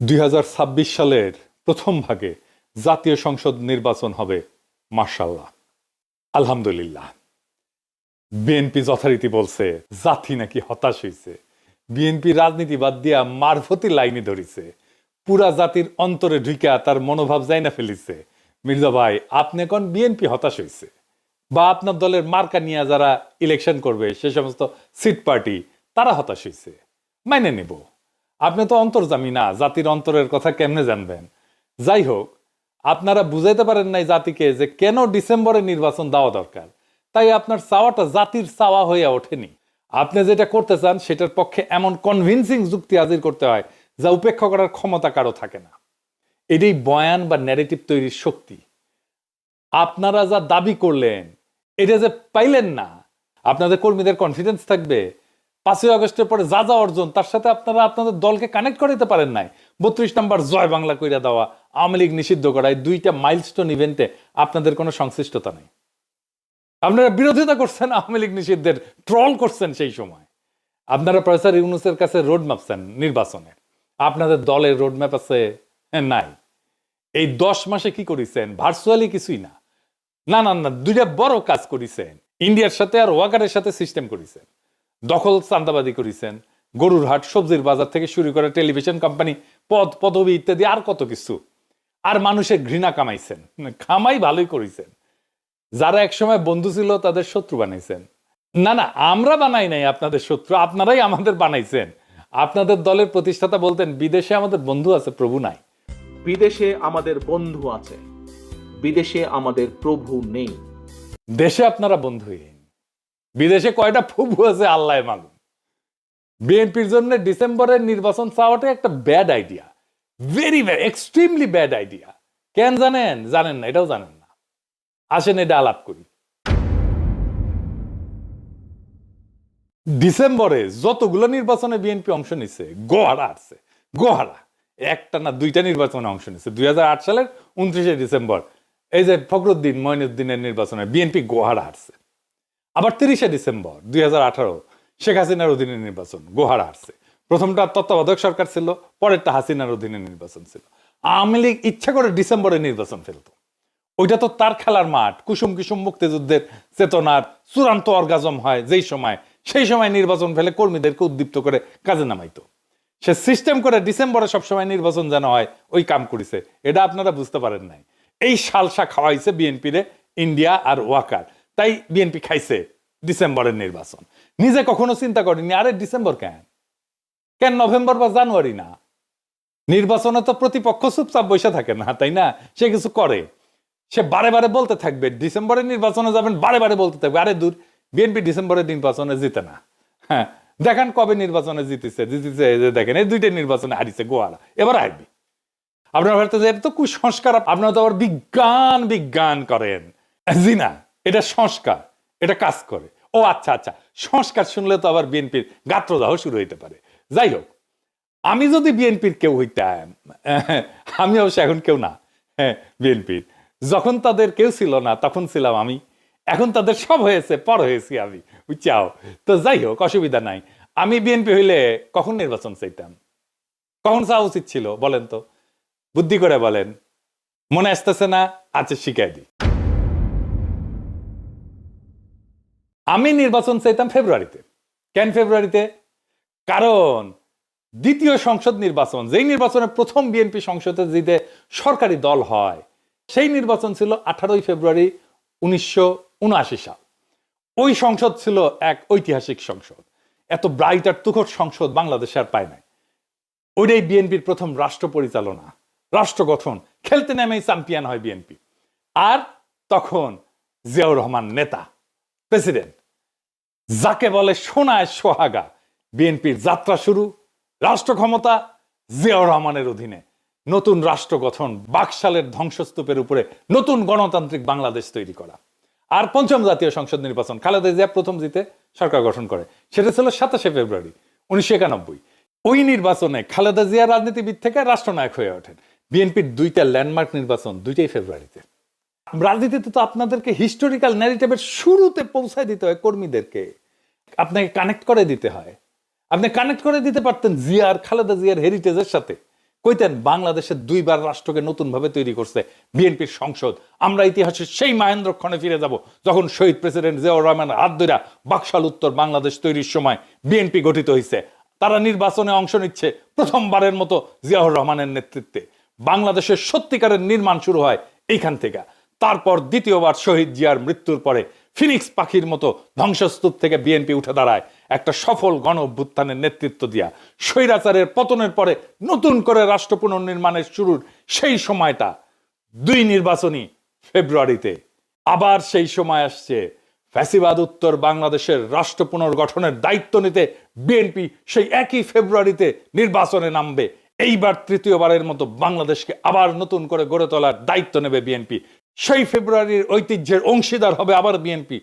2026 সালের প্রথম ভাগে জাতীয় সংসদ নির্বাচন হবে মাশাআল্লাহ। আলহামদুলিল্লাহ। বিএনপি যথারীতি বলছে জাতি নাকি হতাশ হয়েছে। বিএনপি রাজনীতি বাদ দিয়া মারফতি লাইনে ধরিছে, পুরা জাতির অন্তরে ঢুইকা তার মনোভাব যাই না ফেলিছে। মির্জা ভাই, আপনি কোন বিএনপি হতাশ হয়েছে, বা আপনার দলের মার্কা নিয়ে যারা ইলেকশন করবে সে সমস্ত সিট পার্টি তারা হতাশ হয়েছে, মাইনে নেব। আপনি তো অন্তর্যামী না, জাতির অন্তরের কথা কেমনে জানবেন? যাই হোক, আপনারা বুঝাইতে পারেন নাই জাতিকে যে কেন ডিসেম্বরে নির্বাচন দেওয়া দরকার, তাই আপনার চাওয়াটা জাতির চাওয়া হয়ে ওঠেনি। আপনি যেটা করতে চান সেটার পক্ষে এমন কনভিন্সিং যুক্তি হাজির করতে হয় যা উপেক্ষা করার ক্ষমতা কারো থাকে না। এটাই বয়ান বা ন্যারেটিভ তৈরির শক্তি। আপনারা যা দাবি করলেন এটা যে পাইলেন না, আপনাদের কর্মীদের কনফিডেন্স থাকবে 5ই আগস্টের পরে যা যা অর্জন তার সাথে আপনারা আপনাদের দলকে কানেক্ট করাইতে পারেন নাই। 32 নম্বর জয় বাংলা কইরা দেওয়া, আওয়ামী লীগ নিষিদ্ধ করা, এই দুইটা মাইলস্টোন ইভেন্টে আপনাদের কোনো সংশ্লিষ্টতা নেই। আপনারা বিরোধিতা করছেন আওয়ামী লীগ নিষিদ্ধের, ট্রল করছেন সেই সময়। আপনারা প্রফেসর ইউনূসের কাছে রোড ম্যাপ চান নির্বাচনে, আপনাদের দলের রোড ম্যাপ আছে নাই। এই 10 মাসে কি করেছেন? ভার্চুয়ালি কিছুই না। না না না, দুইটা বড় কাজ করেছেন। ইন্ডিয়ার সাথে আর ওয়াকারের সাথে সিস্টেম করেছেন, দখল চান্দাবাদী করেছেন, গরুর হাট, সবজির বাজার থেকে শুরু করে টেলিভিশন কোম্পানি, পদ পদবি ইত্যাদি আর কত কিছু। আর মানুষের ঘৃণা কামাইছেন, কামাই ভালোই করেছেন। যারা একসময় বন্ধু ছিল তাদের শত্রু বানাইছেন। না না, আমরা বানাই নাই আপনাদের শত্রু, আপনারাই আমাদের বানাইছেন। আপনাদের দলের প্রতিষ্ঠাতা বলতেন বিদেশে আমাদের বন্ধু আছে, প্রভু নাই। বিদেশে আমাদের বন্ধু আছে, বিদেশে আমাদের প্রভু নেই। দেশে আপনারা বন্ধুহীন, বিদেশে কয়টা প্রভু আছে আল্লাহ মালুম। বিএনপির জন্য ডিসেম্বরের নির্বাচন চাওয়াটা একটা bad idea, very very extremely bad idea. কেন জানেন? জানেন না, এটাও জানেন না। আসেন এটা আলাপ করি। ডিসেম্বরে যতগুলো নির্বাচনে বিএনপি অংশ নিচ্ছে, গোহারা আসছে, গোহারা একটা না দুইটা নির্বাচনে অংশ নিচ্ছে। 2008 সালের 29শে ডিসেম্বর এই যে ফখরুদ্দিন মঈনুদ্দিনের নির্বাচনে বিএনপি গোহারা হারছে। আবার 30শে ডিসেম্বর 2018 শেখ হাসিনার অধীনে নির্বাচন, গোহারা হারছে। প্রথমটা তত্ত্বাবধায়ক সরকার ছিল, পরেরটা হাসিনার অধীনে নির্বাচন ছিল। আওয়ামী লীগ ইচ্ছা করে ডিসেম্বরে নির্বাচন ফেলতো। ওইটা তো তার খেলার মাঠ, কুসুম কুসুম মুক্তিযুদ্ধের চেতনার চূড়ান্ত অর্গাজম হয় যেই সময়, সেই সময় নির্বাচন ফেলে কর্মীদেরকে উদ্দীপ্ত করে কাজে নামাইতো। সে সিস্টেম করে ডিসেম্বরে সবসময় নির্বাচন যেন হয় ওই কাম করেছে। এটা আপনারা বুঝতে পারেন নাই। এই সালসা খাওয়াইছে বিএনপিরে ইন্ডিয়া আর ওয়াকার, তাই বিএনপি খাইছে ডিসেম্বরের নির্বাচন। নিজে কখনো চিন্তা করেনি আরে ডিসেম্বর কেন, কেন নভেম্বর বা জানুয়ারি না? নির্বাচনে তো প্রতিপক্ষ চুপচাপ বসে থাকে না, তাই না? সে কিছু করে, সে বারে বারে বলতে থাকবে ডিসেম্বরের নির্বাচনে যাবেন, বারে বারে বলতে থাকবে। আরে দূর, বিএনপি ডিসেম্বরের নির্বাচনে জিতে না। হ্যাঁ, দেখান কবে নির্বাচনে জিতেছে। দেখেন এই দুইটা নির্বাচনে হারিয়েছে গোয়ারা, এবার হারবি। আপনার ভারতে যে এটা তো কুসংস্কার, আপনারা তো আবার বিজ্ঞান বিজ্ঞান করেন। জি না, এটা সংস্কার, এটা কাজ করে। ও আচ্ছা আচ্ছা, সংস্কার শুনলে তো আবার বিএনপির গাত্রদাহ শুরু হইতে পারে। যাই হোক, আমি যদি বিএনপির কেউ হইতাম, আমি অবশ্য এখন কেউ না, হ্যাঁ বিএনপির, যখন তাদের কেউ ছিল না তখন ছিলাম আমি, এখন তাদের সব হয়েছে, পর হয়েছি আমি, বুঝছাও? তো যাই হোক, অসুবিধা নাই। আমি বিএনপি হইলে কখন নির্বাচন চাইতাম, কখন চাওয়া উচিত ছিল বলেন তো? বুদ্ধি করে বলেন, মনে আসতেছে না? আচ্ছা শিখাই দিই। আমি নির্বাচন চাইতাম ফেব্রুয়ারিতে। কেন ফেব্রুয়ারিতে? কারণ দ্বিতীয় সংসদ নির্বাচন, যেই নির্বাচনে প্রথম বিএনপি সংসদে জিতে সরকারি দল হয়, সেই নির্বাচন ছিল 18ই ফেব্রুয়ারি 1979 সাল। ওই সংসদ ছিল এক ঐতিহাসিক সংসদ। এত ব্রাইট আর তুখর সংসদ বাংলাদেশে আর পায় নাই। ওইটাই বিএনপির প্রথম রাষ্ট্র পরিচালনা, রাষ্ট্র গঠন, খেলতে নেমেই চ্যাম্পিয়ন হয় বিএনপি। আর তখন জিয়াউর রহমান নেতা, প্রেসিডেন্ট, যাকে বলে সোনায় সোহাগা। বিএনপির যাত্রা শুরু, রাষ্ট্র ক্ষমতা জিয়াউর রহমানের অধীনে, নতুন রাষ্ট্র গঠন, বাকশালের ধ্বংসস্তূপের উপরে নতুন গণতান্ত্রিক বাংলাদেশ তৈরি করা। আর পঞ্চম জাতীয় সংসদ নির্বাচন, খালেদা জিয়া প্রথম জিতে সরকার গঠন করে, সেটা ছিল 27শে ফেব্রুয়ারি 1991। ওই নির্বাচনে খালেদা জিয়া রাজনীতিবিদ থেকে রাষ্ট্রনায়ক হয়ে ওঠেন। বিএনপির দুইটা ল্যান্ডমার্ক নির্বাচন, দুইটাই ফেব্রুয়ারিতে। রাজনীতিতে তো আপনাদেরকে হিস্টোরিক্যাল ন্যারেটিভের শুরুতে পৌঁছায় দিতে হয় কর্মীদেরকে, আপনাকে কানেক্ট করে দিতে হয়। আপনি কানেক্ট করে দিতে পারতেন জিয়ার, খালেদা জিয়ার হেরিটেজের সাথে, কইতেন বাংলাদেশের দুইবার রাষ্ট্রকে নতুনভাবে তৈরি করছে বিএনপির সংসদ। আমরা ইতিহাসের সেই মাহেন্দ্রক্ষণে ফিরে যাব যখন শহীদ প্রেসিডেন্ট জিয়াউর রহমান হাত ধইরা বাকশাল উত্তর বাংলাদেশ তৈরির সময় বিএনপি গঠিত হয়েছে। তারা নির্বাচনে অংশ নিচ্ছে প্রথমবারের মতো জিয়াউর রহমানের নেতৃত্বে। বাংলাদেশের সত্যিকারের নির্মাণ শুরু হয় এইখান থেকে। তারপর দ্বিতীয়বার শহীদ জিয়ার মৃত্যুর পরে ফিনিক্স পাখির মতো ধ্বংসস্তূপ থেকে বিএনপি উঠে দাঁড়ায় একটা সফল গণ অভ্যুত্থানের নেতৃত্ব দিয়া। স্বৈরাচারের পতনের পরে নতুন করে রাষ্ট্র পুনর্নির্মাণের শুরুর সেই সময়টা 2 নির্বাচনী ফেব্রুয়ারিতে। আবার সেই সময় আসছে ফ্যাসিবাদ উত্তর বাংলাদেশের রাষ্ট্র পুনর্গঠনের দায়িত্ব নিতে বিএনপি সেই একই ফেব্রুয়ারিতে নির্বাচনে নামবে। এইবার তৃতীয়বারের মতো বাংলাদেশকে আবার নতুন করে গড়ে তোলার দায়িত্ব নেবে বিএনপি। সেই ফেব্রুয়ারির ঐতিহ্যের অংশীদার হবে আবার বিএনপি,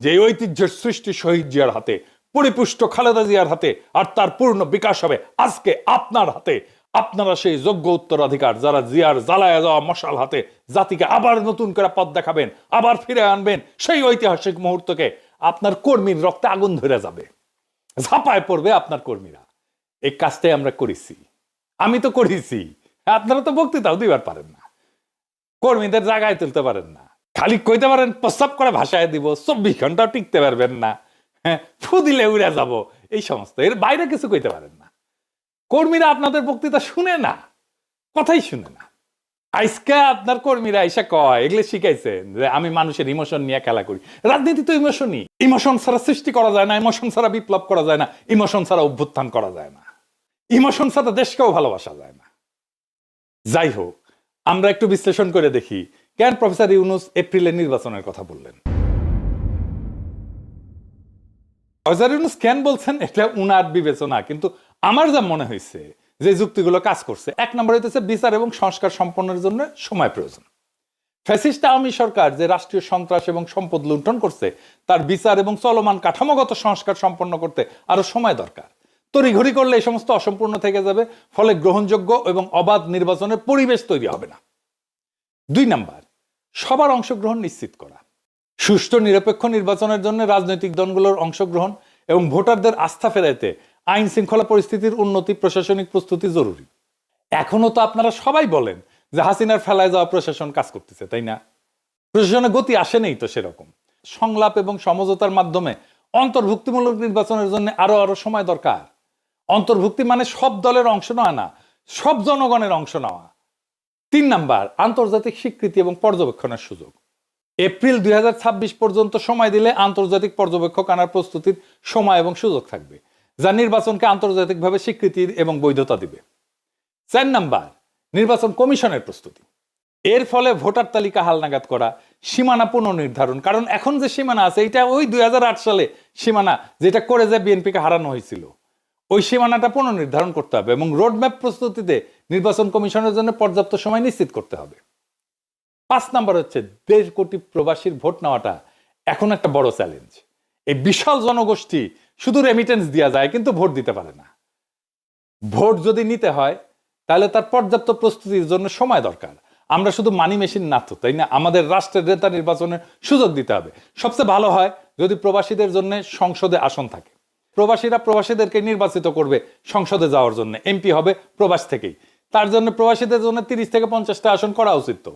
যে ঐতিহ্যের সৃষ্টি শহীদ জিয়ার হাতে, পরিপুষ্ট খালেদা জিয়ার হাতে, আর তার পূর্ণ বিকাশ হবে আজকে আপনার হাতে। আপনারা সেই যোগ্য উত্তরাধিকার যারা জিয়ার জ্বালায়া যাওয়া মশাল হাতে জাতিকে আবার নতুন করে পথ দেখাবেন, আবার ফিরে আনবেন সেই ঐতিহাসিক মুহূর্তকে। আপনার কর্মীর রক্তে আগুন ধরে যাবে, ঝাঁপায় পড়বে আপনার কর্মীরা। এই কাজটাই আমরা করেছি, আমি তো করেছি। আপনারা তো বক্তৃতাও দিবার পারেন না, কর্মীদের জায়গায় তুলতে পারেন না, খালি কইতে পারেন প্রস্তাব করে ভাষায় দিব, 24 ঘন্টাও টিকতে পারবেন না, হ্যাঁ ফু দিলে উড়ে যাব, এই সমস্ত। এর বাইরে কিছু কইতে পারেন না। কর্মীরা আপনাদের বক্তৃতা শুনে না, কথাই শুনে না। আজকে আপনার কর্মীরা এসে কয়, এগুলো শিখাইছেন যে আমি মানুষের ইমোশন নিয়ে খেলা করি। রাজনীতি তো ইমোশনই, ইমোশন ছাড়া সৃষ্টি করা যায় না, ইমোশন ছাড়া বিপ্লব করা যায় না, ইমোশন ছাড়া অভ্যুত্থান করা যায় না, ইমোশন ছাড়া দেশকেও ভালোবাসা যায় না। যাই হোক, আমরা একটু বিশ্লেষণ করে দেখি কেন প্রফেসর ইউনূস এপ্রিলের নির্বাচনের কথা বললেন। প্রফেসর ইউনূস কেন বলছেন এটা উনার বিবেচনা, কিন্তু আমার যা মনে হয়েছে যে যুক্তিগুলো কাজ করছে। 1 নম্বর হইতেছে বিচার এবং সংস্কার সম্পন্নের জন্য সময় প্রয়োজন। ফ্যাসিস্ট আওয়ামী সরকার যে রাষ্ট্রীয় সন্ত্রাস এবং সম্পদ লুণ্ঠন করছে তার বিচার এবং চলমান কাঠামোগত সংস্কার সম্পন্ন করতে আরো সময় দরকার। তড়িঘড়ি করলে এই সমস্ত অসম্পূর্ণ থেকে যাবে, ফলে গ্রহণযোগ্য এবং অবাধ নির্বাচনের পরিবেশ তৈরি হবে না। 2 নাম্বার, সবার অংশগ্রহণ নিশ্চিত করা। সুষ্ঠু নিরপেক্ষ নির্বাচনের জন্য রাজনৈতিক দলগুলোর অংশগ্রহণ এবং ভোটারদের আস্থা ফেরাইতে আইন শৃঙ্খলা পরিস্থিতির উন্নতি, প্রশাসনিক প্রস্তুতি জরুরি। এখনো তো আপনারা সবাই বলেন যে হাসিনার ফেলায় যাওয়া প্রশাসন কাজ করতেছে, তাই না? প্রশাসনের গতি আসে নেই তো সেরকম। সংলাপ এবং সমঝোতার মাধ্যমে অন্তর্ভুক্তিমূলক নির্বাচনের জন্য আরো সময় দরকার। অন্তর্ভুক্তি মানে সব দলের অংশ নেওয়া না, সব জনগণের অংশ নেওয়া। 3 নাম্বার, আন্তর্জাতিক স্বীকৃতি এবং পর্যবেক্ষণের সুযোগ। এপ্রিল 2026 পর্যন্ত সময় দিলে আন্তর্জাতিক পর্যবেক্ষক আনার প্রস্তুতির সময় এবং সুযোগ থাকবে, যা নির্বাচনকে আন্তর্জাতিকভাবে স্বীকৃতির এবং বৈধতা দিবে। 4 নাম্বার, নির্বাচন কমিশনের প্রস্তুতি। এর ফলে ভোটার তালিকা হালনাগাদ করা, সীমানা পুনর্নির্ধারণ। কারণ এখন যে সীমানা আছে এটা ওই 2008 সালে সীমানা, যেটা করে যে বিএনপিকে হারানো হয়েছিল, ওই সীমানাটা পুনর্নির্ধারণ করতে হবে এবং রোডম্যাপ প্রস্তুতিতে নির্বাচন কমিশনের জন্য পর্যাপ্ত সময় নিশ্চিত করতে হবে। 5 নাম্বার হচ্ছে 1.5 কোটি প্রবাসীর ভোট নেওয়াটা এখন একটা বড় চ্যালেঞ্জ। এই বিশাল জনগোষ্ঠী শুধু রেমিটেন্স দেওয়া যায় কিন্তু ভোট দিতে পারে না। ভোট যদি নিতে হয় তাহলে তার পর্যাপ্ত প্রস্তুতির জন্য সময় দরকার। আমরা শুধু মানি মেশিন না তো, তাই না? আমাদের রাষ্ট্রের নেতা নির্বাচনের সুযোগ দিতে হবে। সবচেয়ে ভালো হয় যদি প্রবাসীদের জন্য সংসদে আসন থাকে। প্রবাসীরা প্রবাসীদেরকে নির্বাচিত করবে সংসদে যাওয়ার জন্য, এমপি হবে প্রবাস থেকেই। তার জন্য প্রবাসীদের জন্য 30 থেকে 50টা আসন করা উচিত। তো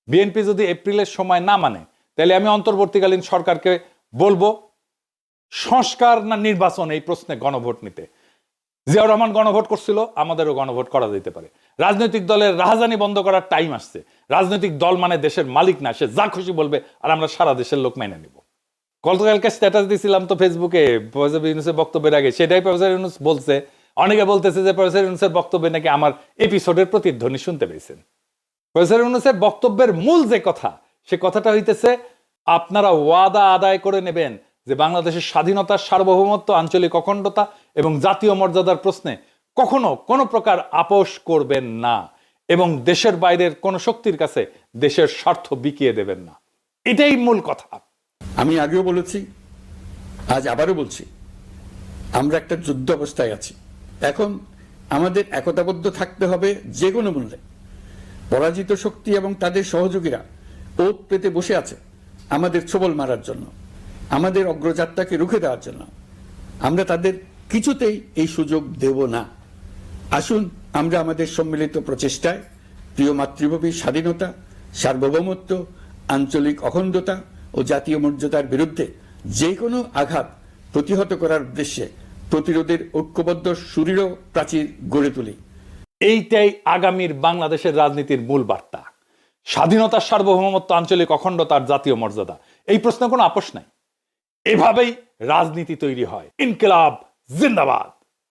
বিএনপি যদি এপ্রিলের সময় না মানে তাহলে আমি অন্তর্বর্তীকালীন সরকারকে বলবো সংস্কার না নির্বাচন এই প্রশ্নে গণভোট নিতে। জিয়াউর রহমান গণভোট করছিল, আমাদেরও গণভোট করা যেতে পারে। রাজনৈতিক দলের রাহাজানি বন্ধ করার টাইম আসছে। রাজনৈতিক দল মানে দেশের মালিক না, সে যা খুশি বলবে আর আমরা সারা দেশের লোক মেনে নিব। গতকালকে স্ট্যাটাস দিয়েছিলাম তো ফেসবুকে প্রফেসর ইউনূসের বক্তব্যের আগে, সেটাই প্রফেসর ইউনূস বলছে। অনেকে বলতেছে যে প্রফেসর ইউনূসের বক্তব্যে নাকি আমার এপিসোডের প্রতিধ্বনি শুনতে পেয়েছেন। প্রফেসর ইউনূসের বক্তব্যের মূল যে কথা, সে কথাটা হইতেছে আপনারা ওয়াদা আদায় করে নেবেন যে বাংলাদেশের স্বাধীনতা, সার্বভৌমত্ব, আঞ্চলিক অখণ্ডতা এবং জাতীয় মর্যাদার প্রশ্নে কখনো কোনো প্রকার আপোষ করবেন না এবং দেশের বাইরের কোন শক্তির কাছে দেশের স্বার্থ বিকিয়ে দেবেন না। এটাই মূল কথা। আমি আগেও বলেছি, আজ আবারও বলছি, আমরা একটা যুদ্ধ অবস্থায় আছি। এখন আমাদের একতাবদ্ধ থাকতে হবে যে কোনো মূল্যে। পরাজিত শক্তি এবং তাদের সহযোগীরা ওত পেতে বসে আছে আমাদের ছোবল মারার জন্য, আমাদের অগ্রযাত্রাকে রুখে দেওয়ার জন্য। আমরা তাদের কিছুতেই এই সুযোগ দেব না। আসুন আমরা আমাদের সম্মিলিত প্রচেষ্টায় প্রিয় মাতৃভূমির স্বাধীনতা, সার্বভৌমত্ব, আঞ্চলিক অখণ্ডতা ও জাতীয় মর্যাদার বিরুদ্ধে যে কোনো আঘাত প্রতিহত করার উদ্দেশ্যে প্রতিরোধের ঐক্যবদ্ধ সুদৃঢ় প্রাচীর গড়ে তুলি। এইটাই আগামীর বাংলাদেশের রাজনীতির মূল বার্তা। স্বাধীনতার সার্বভৌমত্ব, আঞ্চলিক অখণ্ডতার জাতীয় মর্যাদা, এই প্রশ্ন কোনো আপোষ নাই। এভাবেই রাজনীতি তৈরি হয়। ইনকিলাব জিন্দাবাদ।